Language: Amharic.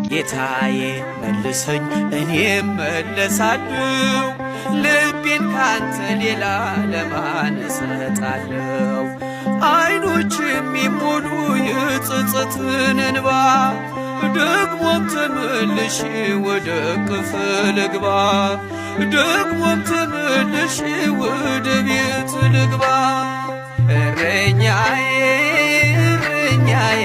ጌታዬ መልሰኝ እኔም መለሳለሁ ልቤን ካንተ ሌላ ለማን እሰጣለሁ? አይኖች የሚሞሉ የጸጸትን እንባ ደግሞም ተመልሼ ወደ እቅፍ ልግባ ደግሞም ተመልሼ ወደ ቤት ልግባ እረኛዬ እረኛዬ